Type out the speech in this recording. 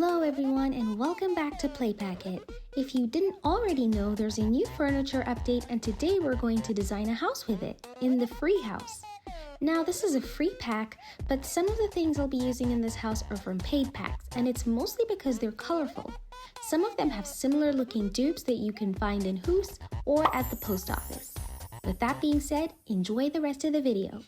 Hello everyone and welcome back to PlayPacket. If you didn't already know, there's a new furniture update and today we're going to design a house with it, in the free house. Now this is a free pack, but some of the things I'll be using in this house are from paid packs, and it's mostly because they're colorful. Some of them have similar looking dupes that you can find in Hoos or at the post office. With that being said, enjoy the rest of the video.